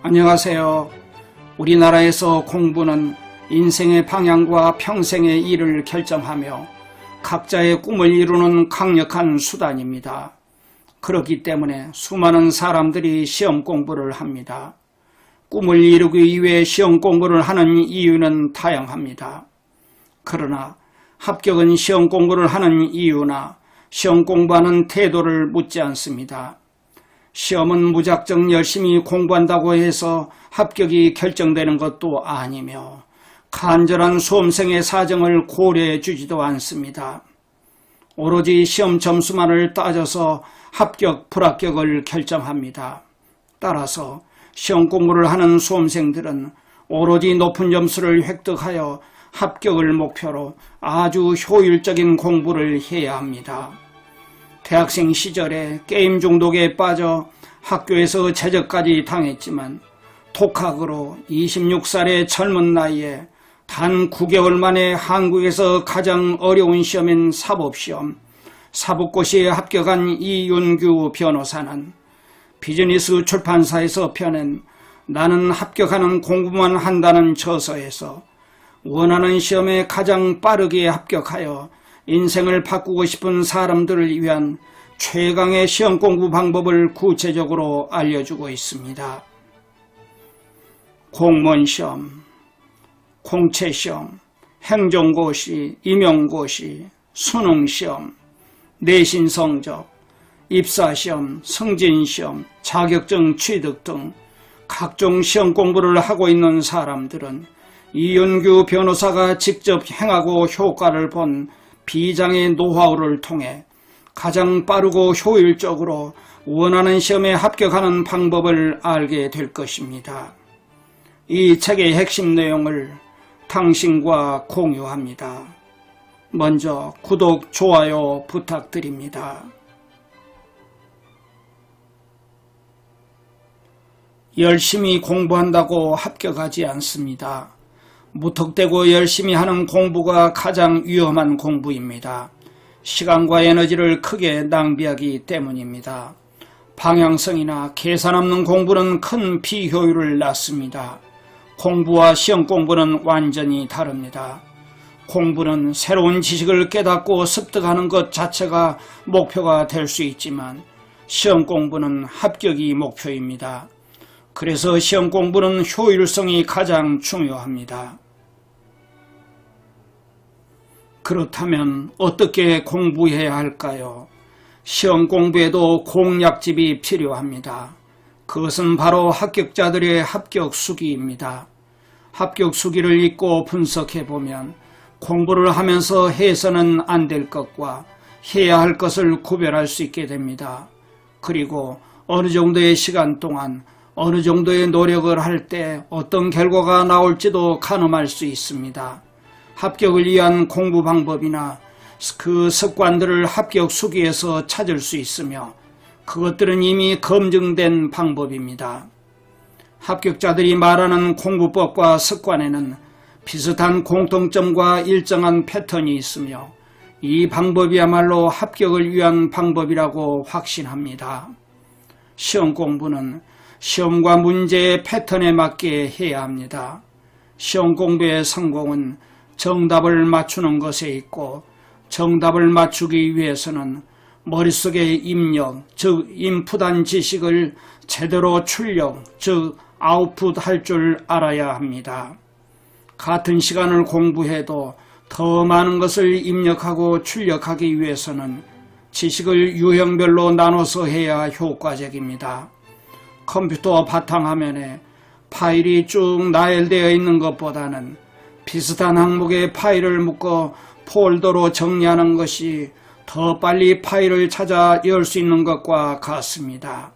안녕하세요. 우리나라에서 공부는 인생의 방향과 평생의 일을 결정하며 각자의 꿈을 이루는 강력한 수단입니다. 그렇기 때문에 수많은 사람들이 시험 공부를 합니다. 꿈을 이루기 위해 시험 공부를 하는 이유는 다양합니다. 그러나 합격은 시험 공부를 하는 이유나 시험 공부하는 태도를 묻지 않습니다. 시험은 무작정 열심히 공부한다고 해서 합격이 결정되는 것도 아니며 간절한 수험생의 사정을 고려해 주지도 않습니다. 오로지 시험 점수만을 따져서 합격, 불합격을 결정합니다. 따라서 시험 공부를 하는 수험생들은 오로지 높은 점수를 획득하여 합격을 목표로 아주 효율적인 공부를 해야 합니다. 대학생 시절에 게임 중독에 빠져 학교에서 제적까지 당했지만 독학으로 26살의 젊은 나이에 단 9개월 만에 한국에서 가장 어려운 시험인 사법시험, 사법고시에 합격한 이윤규 변호사는 비즈니스 출판사에서 펴낸 나는 합격하는 공부만 한다는 저서에서 원하는 시험에 가장 빠르게 합격하여 인생을 바꾸고 싶은 사람들을 위한 최강의 시험 공부 방법을 구체적으로 알려주고 있습니다. 공무원시험, 공채시험, 행정고시, 임용고시, 수능시험, 내신 성적, 입사시험, 승진시험, 자격증 취득 등 각종 시험 공부를 하고 있는 사람들은 이윤규 변호사가 직접 행하고 효과를 본 비장의 노하우를 통해 가장 빠르고 효율적으로 원하는 시험에 합격하는 방법을 알게 될 것입니다. 이 책의 핵심 내용을 당신과 공유합니다. 먼저 구독, 좋아요 부탁드립니다. 열심히 공부한다고 합격하지 않습니다. 무턱대고 열심히 하는 공부가 가장 위험한 공부입니다. 시간과 에너지를 크게 낭비하기 때문입니다. 방향성이나 계산 없는 공부는 큰 비효율을 낳습니다. 공부와 시험 공부는 완전히 다릅니다. 공부는 새로운 지식을 깨닫고 습득하는 것 자체가 목표가 될 수 있지만 시험 공부는 합격이 목표입니다. 그래서 시험 공부는 효율성이 가장 중요합니다. 그렇다면 어떻게 공부해야 할까요? 시험 공부에도 공략집이 필요합니다. 그것은 바로 합격자들의 합격 수기입니다. 합격 수기를 읽고 분석해보면 공부를 하면서 해서는 안 될 것과 해야 할 것을 구별할 수 있게 됩니다. 그리고 어느 정도의 시간 동안 어느 정도의 노력을 할 때 어떤 결과가 나올지도 가늠할 수 있습니다. 합격을 위한 공부 방법이나 그 습관들을 합격 수기에서 찾을 수 있으며 그것들은 이미 검증된 방법입니다. 합격자들이 말하는 공부법과 습관에는 비슷한 공통점과 일정한 패턴이 있으며 이 방법이야말로 합격을 위한 방법이라고 확신합니다. 시험 공부는 시험과 문제의 패턴에 맞게 해야 합니다. 시험 공부의 성공은 정답을 맞추는 것에 있고 정답을 맞추기 위해서는 머릿속의 입력, 즉 인풋한 지식을 제대로 출력, 즉 아웃풋할 줄 알아야 합니다. 같은 시간을 공부해도 더 많은 것을 입력하고 출력하기 위해서는 지식을 유형별로 나눠서 해야 효과적입니다. 컴퓨터 바탕화면에 파일이 쭉 나열되어 있는 것보다는 비슷한 항목의 파일을 묶어 폴더로 정리하는 것이 더 빨리 파일을 찾아 열 수 있는 것과 같습니다.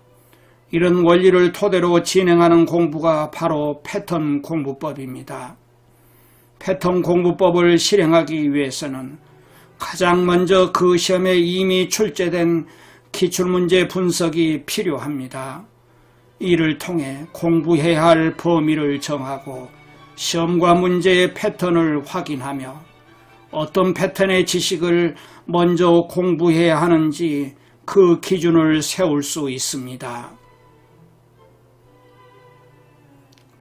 이런 원리를 토대로 진행하는 공부가 바로 패턴 공부법입니다. 패턴 공부법을 실행하기 위해서는 가장 먼저 그 시험에 이미 출제된 기출문제 분석이 필요합니다. 이를 통해 공부해야 할 범위를 정하고 시험과 문제의 패턴을 확인하며 어떤 패턴의 지식을 먼저 공부해야 하는지 그 기준을 세울 수 있습니다.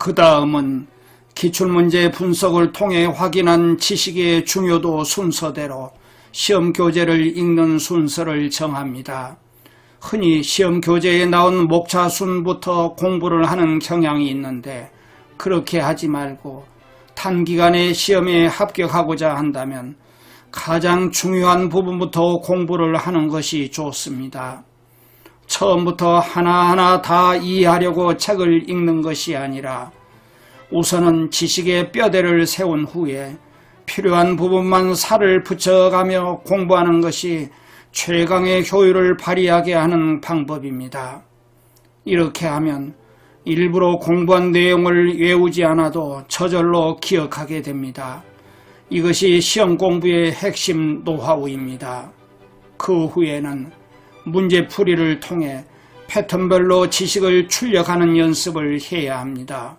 그 다음은 기출문제 분석을 통해 확인한 지식의 중요도 순서대로 시험 교재를 읽는 순서를 정합니다. 흔히 시험 교재에 나온 목차순부터 공부를 하는 경향이 있는데 그렇게 하지 말고 단기간에 시험에 합격하고자 한다면 가장 중요한 부분부터 공부를 하는 것이 좋습니다. 처음부터 하나하나 다 이해하려고 책을 읽는 것이 아니라 우선은 지식의 뼈대를 세운 후에 필요한 부분만 살을 붙여가며 공부하는 것이 최강의 효율을 발휘하게 하는 방법입니다. 이렇게 하면 일부러 공부한 내용을 외우지 않아도 저절로 기억하게 됩니다. 이것이 시험 공부의 핵심 노하우입니다. 그 후에는 문제풀이를 통해 패턴별로 지식을 출력하는 연습을 해야 합니다.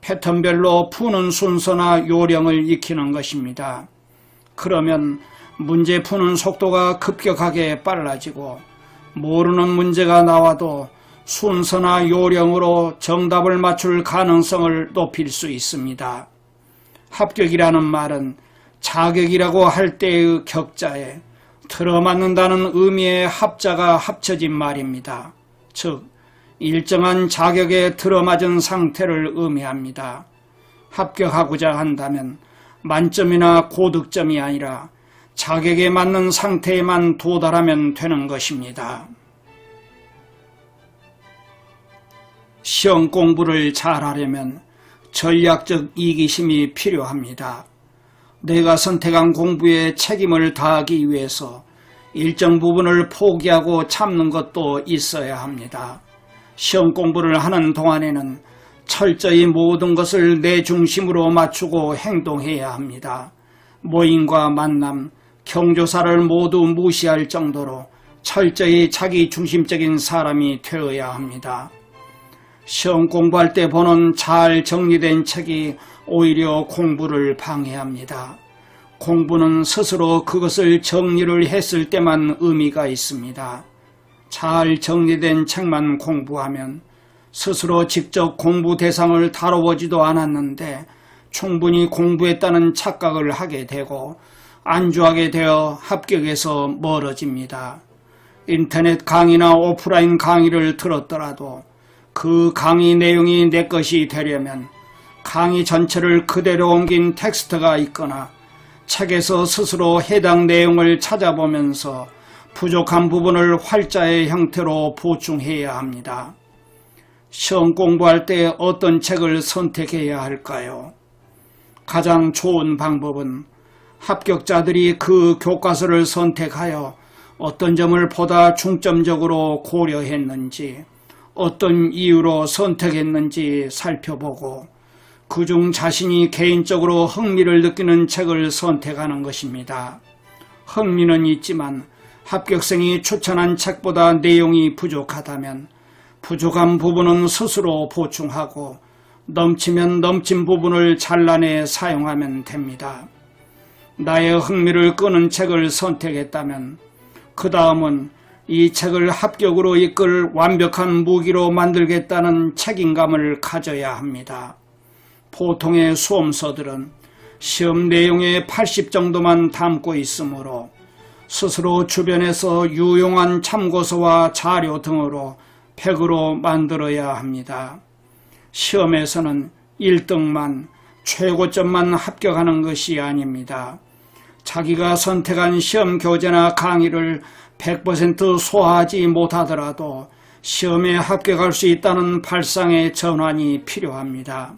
패턴별로 푸는 순서나 요령을 익히는 것입니다. 그러면 문제 푸는 속도가 급격하게 빨라지고 모르는 문제가 나와도 순서나 요령으로 정답을 맞출 가능성을 높일 수 있습니다. 합격이라는 말은 자격이라고 할 때의 격자에 들어맞는다는 의미의 합자가 합쳐진 말입니다. 즉, 일정한 자격에 들어맞은 상태를 의미합니다. 합격하고자 한다면 만점이나 고득점이 아니라 자격에 맞는 상태에만 도달하면 되는 것입니다. 시험 공부를 잘하려면 전략적 이기심이 필요합니다. 내가 선택한 공부에 책임을 다하기 위해서 일정 부분을 포기하고 참는 것도 있어야 합니다. 시험 공부를 하는 동안에는 철저히 모든 것을 내 중심으로 맞추고 행동해야 합니다. 모임과 만남, 경조사를 모두 무시할 정도로 철저히 자기 중심적인 사람이 되어야 합니다. 시험 공부할 때 보는 잘 정리된 책이 오히려 공부를 방해합니다. 공부는 스스로 그것을 정리를 했을 때만 의미가 있습니다. 잘 정리된 책만 공부하면 스스로 직접 공부 대상을 다뤄보지도 않았는데 충분히 공부했다는 착각을 하게 되고 안주하게 되어 합격에서 멀어집니다. 인터넷 강의나 오프라인 강의를 들었더라도 그 강의 내용이 내 것이 되려면 강의 전체를 그대로 옮긴 텍스트가 있거나 책에서 스스로 해당 내용을 찾아보면서 부족한 부분을 활자의 형태로 보충해야 합니다. 시험 공부할 때 어떤 책을 선택해야 할까요? 가장 좋은 방법은 합격자들이 그 교과서를 선택하여 어떤 점을 보다 중점적으로 고려했는지, 어떤 이유로 선택했는지 살펴보고 그중 자신이 개인적으로 흥미를 느끼는 책을 선택하는 것입니다. 흥미는 있지만 합격생이 추천한 책보다 내용이 부족하다면 부족한 부분은 스스로 보충하고 넘치면 넘친 부분을 잘라내 사용하면 됩니다. 나의 흥미를 끄는 책을 선택했다면 그 다음은 이 책을 합격으로 이끌 완벽한 무기로 만들겠다는 책임감을 가져야 합니다. 보통의 수험서들은 시험 내용의 80 정도만 담고 있으므로 스스로 주변에서 유용한 참고서와 자료 등으로 100으로 만들어야 합니다. 시험에서는 1등만, 최고점만 합격하는 것이 아닙니다. 자기가 선택한 시험 교재나 강의를 100% 소화하지 못하더라도 시험에 합격할 수 있다는 발상의 전환이 필요합니다.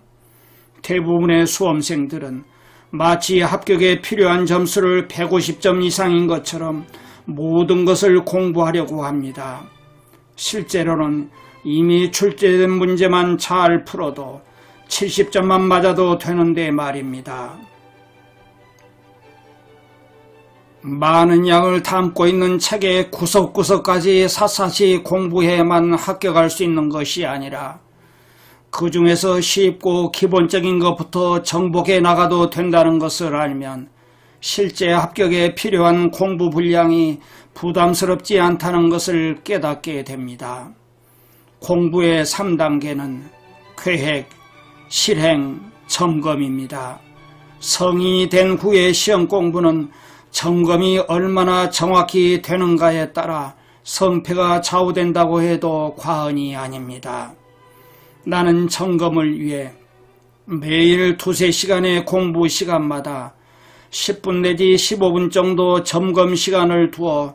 대부분의 수험생들은 마치 합격에 필요한 점수를 150점 이상인 것처럼 모든 것을 공부하려고 합니다. 실제로는 이미 출제된 문제만 잘 풀어도 70점만 맞아도 되는데 말입니다. 많은 양을 담고 있는 책의 구석구석까지 샅샅이 공부해야만 합격할 수 있는 것이 아니라 그 중에서 쉽고 기본적인 것부터 정복해 나가도 된다는 것을 알면 실제 합격에 필요한 공부 분량이 부담스럽지 않다는 것을 깨닫게 됩니다. 공부의 3단계는 계획, 실행, 점검입니다. 성인이 된 후의 시험 공부는 점검이 얼마나 정확히 되는가에 따라 성패가 좌우된다고 해도 과언이 아닙니다. 나는 점검을 위해 매일 2-3시간의 공부 시간마다 10분 내지 15분 정도 점검 시간을 두어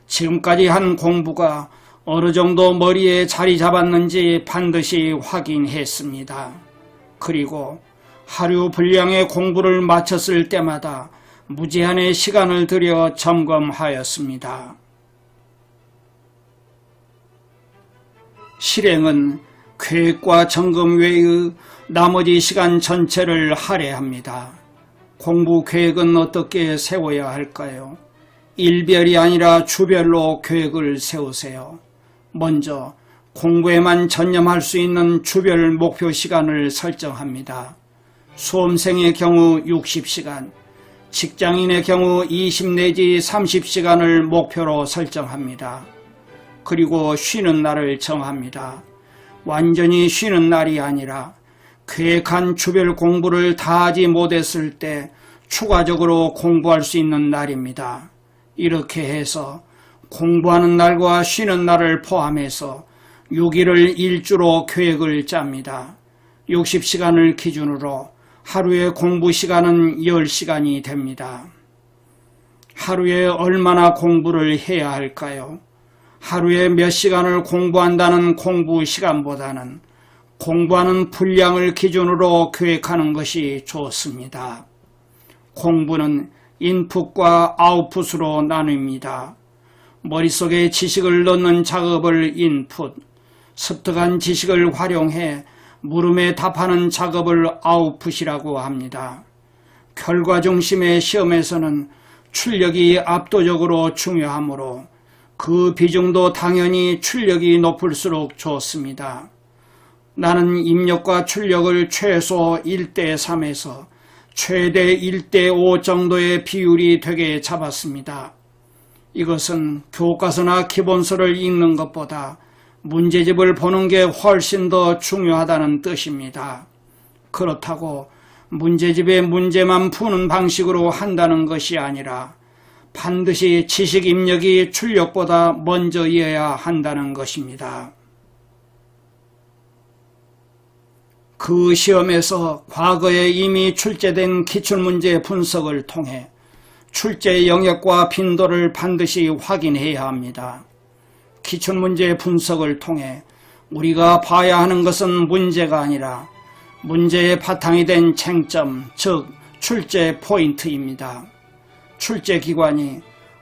지금까지 한 공부가 어느 정도 머리에 자리 잡았는지 반드시 확인했습니다. 그리고 하루 분량의 공부를 마쳤을 때마다 무제한의 시간을 들여 점검하였습니다. 실행은 계획과 점검 외의 나머지 시간 전체를 할애합니다. 공부 계획은 어떻게 세워야 할까요? 일별이 아니라 주별로 계획을 세우세요. 먼저 공부에만 전념할 수 있는 주별 목표 시간을 설정합니다. 수험생의 경우 60시간, 직장인의 경우 20 내지 30시간을 목표로 설정합니다. 그리고 쉬는 날을 정합니다. 완전히 쉬는 날이 아니라 계획한 주별 공부를 다 하지 못했을 때 추가적으로 공부할 수 있는 날입니다. 이렇게 해서 공부하는 날과 쉬는 날을 포함해서 6일을 일주로 계획을 짭니다. 60시간을 기준으로 하루의 공부 시간은 10시간이 됩니다. 하루에 얼마나 공부를 해야 할까요? 하루에 몇 시간을 공부한다는 공부 시간보다는 공부하는 분량을 기준으로 계획하는 것이 좋습니다. 공부는 인풋과 아웃풋으로 나눕니다. 머릿속에 지식을 넣는 작업을 인풋, 습득한 지식을 활용해 물음에 답하는 작업을 아웃풋이라고 합니다. 결과 중심의 시험에서는 출력이 압도적으로 중요하므로 그 비중도 당연히 출력이 높을수록 좋습니다. 나는 입력과 출력을 최소 1:3에서 최대 1:5 정도의 비율이 되게 잡았습니다. 이것은 교과서나 기본서를 읽는 것보다 문제집을 보는 게 훨씬 더 중요하다는 뜻입니다. 그렇다고 문제집의 문제만 푸는 방식으로 한다는 것이 아니라 반드시 지식 입력이 출력보다 먼저여야 한다는 것입니다. 그 시험에서 과거에 이미 출제된 기출문제 분석을 통해 출제 영역과 빈도를 반드시 확인해야 합니다. 기출문제 분석을 통해 우리가 봐야 하는 것은 문제가 아니라 문제의 바탕이 된 쟁점, 즉 출제 포인트입니다. 출제 기관이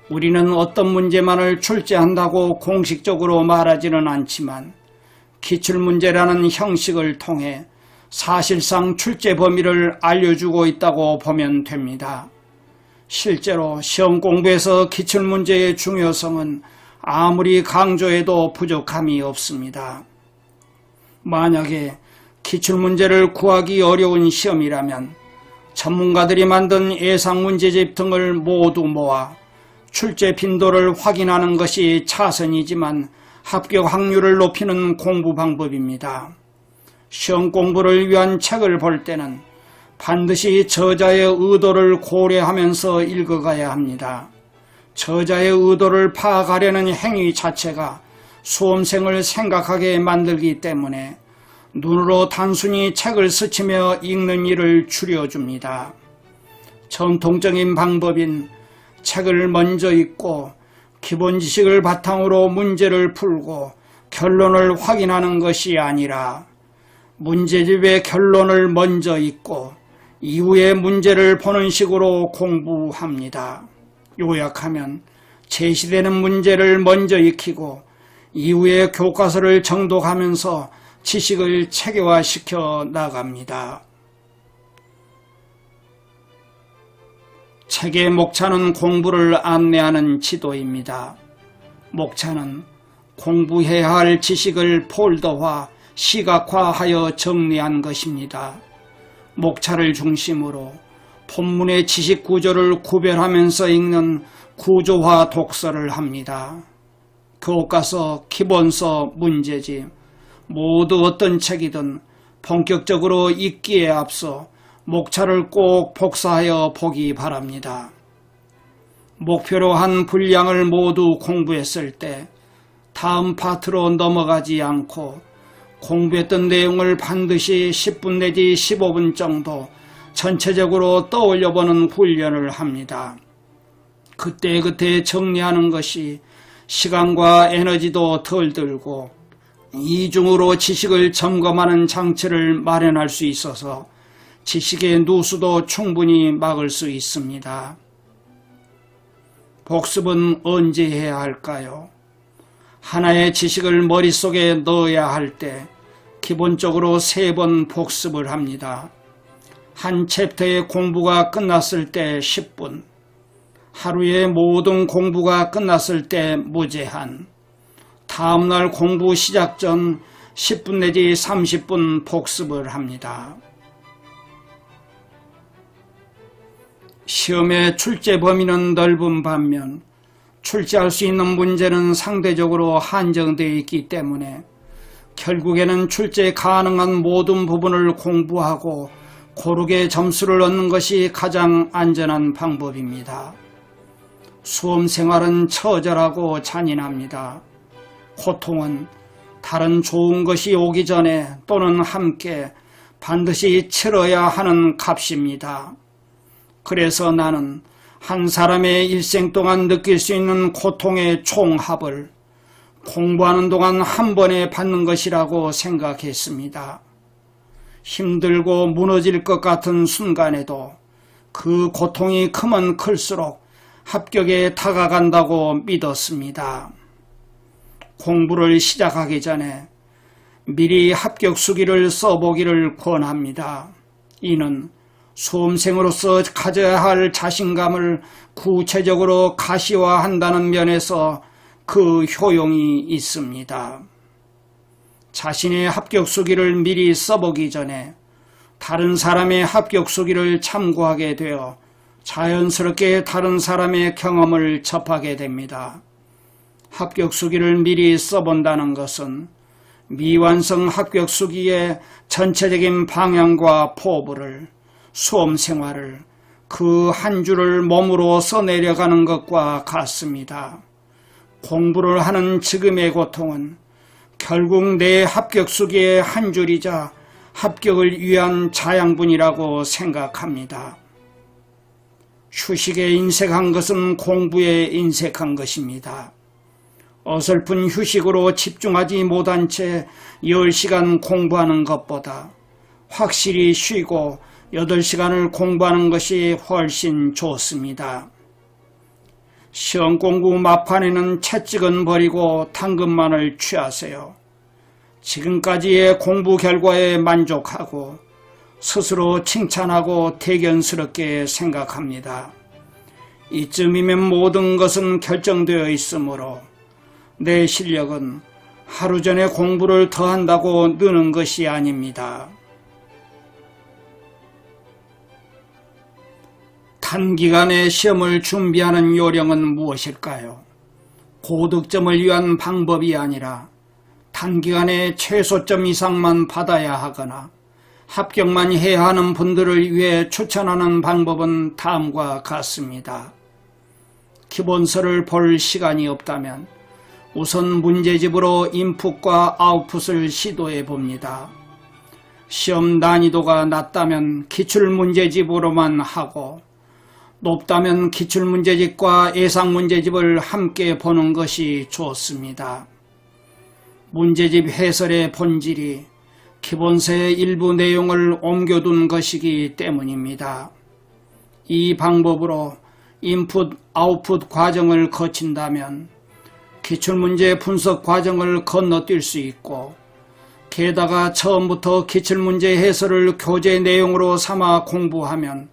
우리는 어떤 문제만을 출제한다고 공식적으로 말하지는 않지만 기출문제라는 형식을 통해 사실상 출제 범위를 알려주고 있다고 보면 됩니다. 실제로 시험 공부에서 기출문제의 중요성은 아무리 강조해도 부족함이 없습니다. 만약에 기출문제를 구하기 어려운 시험이라면 전문가들이 만든 예상문제집 등을 모두 모아 출제 빈도를 확인하는 것이 차선이지만 합격 확률을 높이는 공부 방법입니다. 시험 공부를 위한 책을 볼 때는 반드시 저자의 의도를 고려하면서 읽어가야 합니다. 저자의 의도를 파악하려는 행위 자체가 수험생을 생각하게 만들기 때문에 눈으로 단순히 책을 스치며 읽는 일을 줄여줍니다. 전통적인 방법인 책을 먼저 읽고 기본 지식을 바탕으로 문제를 풀고 결론을 확인하는 것이 아니라 문제집의 결론을 먼저 읽고 이후에 문제를 보는 식으로 공부합니다. 요약하면 제시되는 문제를 먼저 익히고 이후에 교과서를 정독하면서 지식을 체계화시켜 나갑니다. 책의 목차는 공부를 안내하는 지도입니다. 목차는 공부해야 할 지식을 폴더화, 시각화하여 정리한 것입니다. 목차를 중심으로 본문의 지식 구조를 구별하면서 읽는 구조화 독서를 합니다. 교과서, 기본서, 문제집 모두 어떤 책이든 본격적으로 읽기에 앞서 목차를 꼭 복사하여 보기 바랍니다. 목표로 한 분량을 모두 공부했을 때 다음 파트로 넘어가지 않고 공부했던 내용을 반드시 10분 내지 15분 정도 전체적으로 떠올려보는 훈련을 합니다. 그때그때 정리하는 것이 시간과 에너지도 덜 들고 이중으로 지식을 점검하는 장치를 마련할 수 있어서 지식의 누수도 충분히 막을 수 있습니다. 복습은 언제 해야 할까요? 하나의 지식을 머릿속에 넣어야 할 때 기본적으로 3번 복습을 합니다. 한 챕터의 공부가 끝났을 때 10분, 하루의 모든 공부가 끝났을 때 무제한, 다음날 공부 시작 전 10분 내지 30분 복습을 합니다. 시험의 출제 범위는 넓은 반면 출제할 수 있는 문제는 상대적으로 한정되어 있기 때문에 결국에는 출제 가능한 모든 부분을 공부하고 고르게 점수를 얻는 것이 가장 안전한 방법입니다. 수험생활은 처절하고 잔인합니다. 고통은 다른 좋은 것이 오기 전에 또는 함께 반드시 치러야 하는 값입니다. 그래서 나는 한 사람의 일생 동안 느낄 수 있는 고통의 총합을 공부하는 동안 한 번에 받는 것이라고 생각했습니다. 힘들고 무너질 것 같은 순간에도 그 고통이 크면 클수록 합격에 다가간다고 믿었습니다. 공부를 시작하기 전에 미리 합격 수기를 써보기를 권합니다. 이는 수험생으로서 가져야 할 자신감을 구체적으로 가시화한다는 면에서 그 효용이 있습니다. 자신의 합격 수기를 미리 써보기 전에 다른 사람의 합격 수기를 참고하게 되어 자연스럽게 다른 사람의 경험을 접하게 됩니다. 합격 수기를 미리 써본다는 것은 미완성 합격 수기의 전체적인 방향과 포부를, 수험 생활을, 그 한 줄을 몸으로 써내려가는 것과 같습니다. 공부를 하는 지금의 고통은 결국 내 합격 수기의 한 줄이자 합격을 위한 자양분이라고 생각합니다. 휴식에 인색한 것은 공부에 인색한 것입니다. 어설픈 휴식으로 집중하지 못한 채 10시간 공부하는 것보다 확실히 쉬고 8시간을 공부하는 것이 훨씬 좋습니다. 시험 공부 막판에는 채찍은 버리고 당근만을 취하세요. 지금까지의 공부 결과에 만족하고 스스로 칭찬하고 대견스럽게 생각합니다. 이쯤이면 모든 것은 결정되어 있으므로 내 실력은 하루 전에 공부를 더 한다고 느는 것이 아닙니다. 단기간에 시험을 준비하는 요령은 무엇일까요? 고득점을 위한 방법이 아니라 단기간에 최소점 이상만 받아야 하거나 합격만 해야 하는 분들을 위해 추천하는 방법은 다음과 같습니다. 기본서를 볼 시간이 없다면 우선 문제집으로 인풋과 아웃풋을 시도해 봅니다. 시험 난이도가 낮다면 기출문제집으로만 하고 높다면 기출문제집과 예상문제집을 함께 보는 것이 좋습니다. 문제집 해설의 본질이 기본서의 일부 내용을 옮겨둔 것이기 때문입니다. 이 방법으로 인풋, 아웃풋 과정을 거친다면 기출문제 분석 과정을 건너뛸 수 있고 게다가 처음부터 기출문제 해설을 교재 내용으로 삼아 공부하면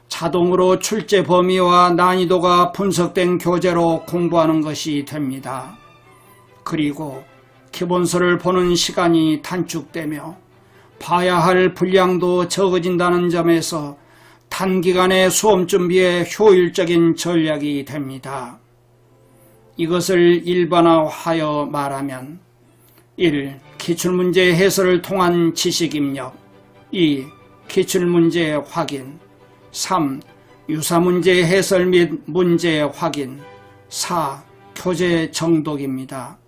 자동으로 출제 범위와 난이도가 분석된 교재로 공부하는 것이 됩니다. 그리고 기본서를 보는 시간이 단축되며 봐야 할 분량도 적어진다는 점에서 단기간에 수험 준비에 효율적인 전략이 됩니다. 이것을 일반화하여 말하면 1. 기출문제 해설을 통한 지식 입력. 2. 기출문제 확인. 3. 유사문제 해설 및 문제 확인. 4. 교재 정독입니다.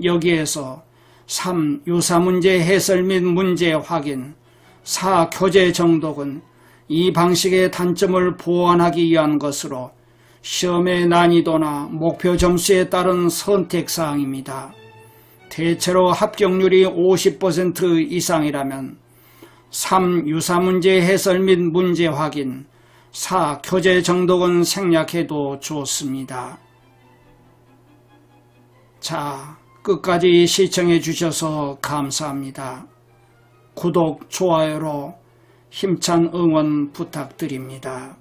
여기에서 3. 유사문제 해설 및 문제 확인. 4. 교재 정독은 이 방식의 단점을 보완하기 위한 것으로 시험의 난이도나 목표 점수에 따른 선택사항입니다. 대체로 합격률이 50% 이상이라면 3. 유사문제 해설 및 문제 확인, 4. 교재 정독은 생략해도 좋습니다. 자, 끝까지 시청해 주셔서 감사합니다. 구독, 좋아요로 힘찬 응원 부탁드립니다.